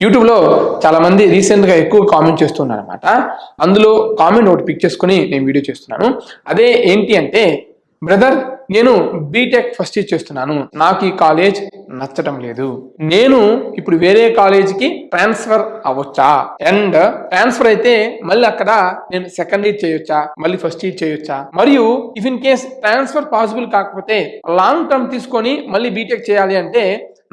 యూట్యూబ్లో చాలా మంది రీసెంట్గా ఎక్కువ కామెంట్ చేస్తున్నారు అనమాట. అందులో కామెంట్ ఒకటి పిక్ చేసుకుని నేను వీడియో చేస్తున్నాను. అదే ఏంటి అంటే, బ్రదర్ నేను బీటెక్ ఫస్ట్ ఇయర్ చేస్తున్నాను, నాకు ఈ కాలేజ్ నచ్చటం లేదు, నేను ఇప్పుడు వేరే కాలేజీకి ట్రాన్స్ఫర్ అవ్వచ్చా, అండ్ ట్రాన్స్ఫర్ అయితే మళ్ళీ అక్కడ నేను సెకండ్ ఇయర్ చేయొచ్చా, మళ్ళీ ఫస్ట్ ఇయర్ చేయొచ్చా, మరియు if in case transfer possible కాకపోతే లాంగ్ టర్మ్ తీసుకొని మళ్ళీ బీటెక్ చేయాలి అంటే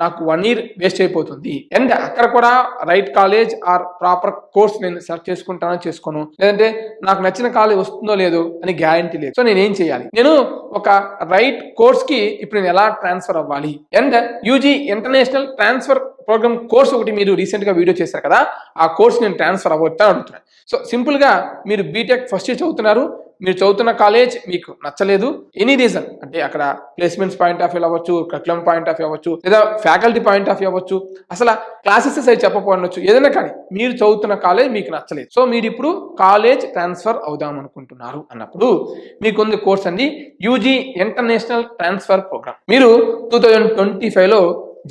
నాకు 1 year వేస్ట్ అయిపోతుంది, అండ్ అక్కడ కూడా right college are proper course నేను సెలెక్ట్ చేసుకుంటానో చేసుకోను, లేదంటే నాకు నచ్చిన కాలేజ్ వస్తుందో లేదో అని గ్యారంటీ లేదు. సో నేను ఏం చేయాలి, నేను ఒక రైట్ కోర్స్ కి ఇప్పుడు నేను ఎలా ట్రాన్స్ఫర్ అవ్వాలి, and UG international transfer program course ఒకటి మీరు రీసెంట్ గా వీడియో చేశారు కదా, ఆ కోర్స్ నేను ట్రాన్స్ఫర్ అవ్వచ్చా అడుగుతున్నాను. సో సింపుల్ గా మీరు బీటెక్ ఫస్ట్ ఇయర్ చదువుతున్నారు, మీరు చదువుతున్న కాలేజ్ మీకు నచ్చలేదు, ఎనీ రీజన్ అంటే అక్కడ ప్లేస్మెంట్స్ పాయింట్ ఆఫ్ వ్యూ అవ్వచ్చు, కరికులం పాయింట్ ఆఫ్ వ్యూ అవ్వచ్చు, లేదా ఫ్యాకల్టీ పాయింట్ ఆఫ్ వ్యూ అవ్వచ్చు, అసలు క్లాసెస్ సైజ్ చెప్పకపోవచ్చు, ఏదైనా కానీ మీరు చదువుతున్న కాలేజ్ మీకు నచ్చలేదు. సో మీరు ఇప్పుడు కాలేజ్ ట్రాన్స్ఫర్ అవుదాం అనుకుంటున్నారు అన్నప్పుడు మీకు ఉంది కోర్స్ అండి యూజీ ఇంటర్నేషనల్ ట్రాన్స్ఫర్ ప్రోగ్రామ్. మీరు 2025లో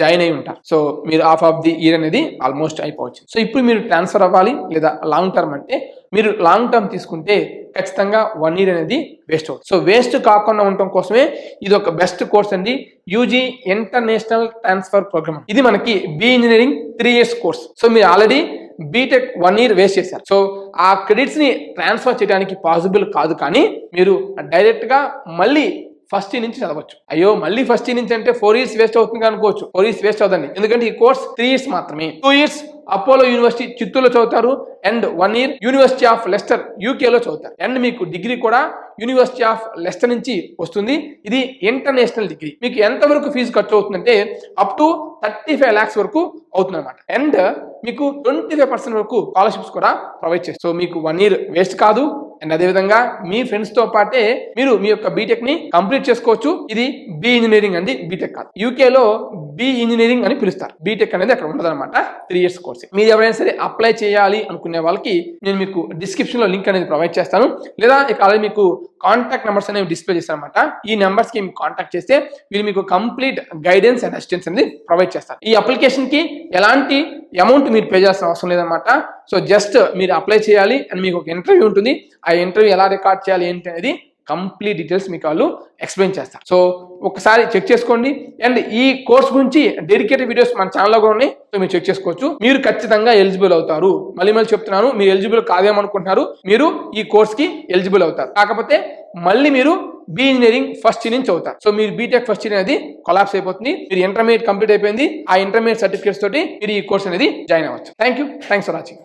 జాయిన్ అయి ఉంటారు. సో మీరు హాఫ్ ఆఫ్ ది ఇయర్ అనేది ఆల్మోస్ట్ అయిపోవచ్చు. సో ఇప్పుడు మీరు ట్రాన్స్ఫర్ అవ్వాలి లేదా లాంగ్ టర్మ్ అంటే మీరు లాంగ్ టర్మ్ తీసుకుంటే ఖచ్చితంగా 1 year అనేది వేస్ట్ అవుతుంది. సో వేస్ట్ కాకుండా ఉండటం కోసమే ఇది ఒక బెస్ట్ కోర్స్ అండి, యూజీ ఇంటర్నేషనల్ ట్రాన్స్ఫర్ ప్రోగ్రామ్. ఇది మనకి B engineering 3 years course. So మీరు ఆల్రెడీ బీటెక్ 1 year వేస్ట్ చేశారు. సో ఆ క్రెడిట్స్ ని ట్రాన్స్ఫర్ చేయడానికి పాసిబుల్ కాదు, కానీ మీరు డైరెక్ట్ గా మళ్ళీ ఫస్ట్ ఇయర్ నుంచి చదవచ్చు. అయ్యో మళ్ళీ ఫస్ట్ ఇయర్ నుంచి అంటే 4 years వేస్ట్ అవుతుంది అనుకోవచ్చు. 4 years వేస్ట్ అవుతుంది, ఎందుకంటే ఈ కోర్స్ 3 years మాత్రమే. 2 years అపోలో యూనివర్సిటీ చిత్తూరులో చదువుతారు, and 1 year university of Lester యూకేలో చదువుతారు, అండ్ మీకు డిగ్రీ కూడా యూనివర్సిటీ ఆఫ్ లెస్టర్ నుంచి వస్తుంది. ఇది ఇంటర్నేషనల్ డిగ్రీ. మీకు ఎంతవరకు ఫీజు ఖర్చు అవుతుందంటే అప్ టు 35 lakhs వరకు అవుతుంది అనమాట, అండ్ మీకు 25% వరకు స్కాలర్షిప్స్ కూడా ప్రొవైడ్ చేస్తారు. సో మీకు 1 year వేస్ట్ కాదు, అండ్ అదేవిధంగా మీ ఫ్రెండ్స్ తో పాటే మీరు మీ యొక్క బీటెక్ ని కంప్లీట్ చేసుకోవచ్చు. ఇది బి ఇంజనీరింగ్ అండి, బీటెక్ కాదు. యూకేలో బి ఇంజనీరింగ్ అని పిలుస్తారు. బీటెక్ అనేది అక్కడ ఉండదు అనమాట, 3 years కోర్స్. మీరు ఎవరైనా సరే అప్లై చేయాలి అనుకునే వాళ్ళకి నేను మీకు డిస్క్రిప్షన్ లో లింక్ అనేది ప్రొవైడ్ చేస్తాను, లేదా ఇక అలాగే మీకు కాంటాక్ట్ నెంబర్స్ అనేవి డిస్ప్లే చేస్తాను అనమాట. ఈ నెంబర్స్ కి కాంటాక్ట్ చేస్తే వీళ్ళు మీకు కంప్లీట్ గైడెన్స్ అండ్ అసిస్టెన్స్ అనేది ప్రొవైడ్ చేస్తారు. ఈ అప్లికేషన్ కి ఎలాంటి అమౌంట్ మీరు పే చేయాల్సిన అవసరం లేదన్నమాట. సో జస్ట్ మీరు అప్లై చేయాలి, అండ్ మీకు ఒక ఇంటర్వ్యూ ఉంటుంది. ఆ ఇంటర్వ్యూ ఎలా రికార్డ్ చేయాలి ఏంటి అనేది కంప్లీట్ డీటెయిల్స్ మీకు వాళ్ళు ఎక్స్ప్లెయిన్ చేస్తారు. సో ఒకసారి చెక్ చేసుకోండి, అండ్ ఈ కోర్స్ గురించి డెడికేటెడ్ వీడియోస్ మన ఛానల్లో కూడా ఉన్నాయి. సో మీరు చెక్ చేసుకోవచ్చు. మీరు ఖచ్చితంగా ఎలిజిబుల్ అవుతారు. మళ్ళీ చెప్తున్నాను, మీరు ఎలిజిబుల్ కాదేమనుకుంటున్నారు, మీరు ఈ కోర్స్ కి ఎలిజిబుల్ అవుతారు. కాకపోతే మళ్ళీ మీరు బి ఇంజనీరింగ్ ఫస్ట్ ఇయర్ నుంచి అవుతారు. సో మీరు బీటెక్ ఫస్ట్ ఇయర్ అనేది కొలాప్స్ అయిపోతుంది. మీరు ఇంటర్మీడియట్ కంప్లీట్ అయిపోయింది, ఆ ఇంటర్మీడియట్ సర్టిఫికేట్స్ తోటి మీరు ఈ కోర్స్ అనేది జాయిన్ అవ్వచ్చు. Thanks for watching.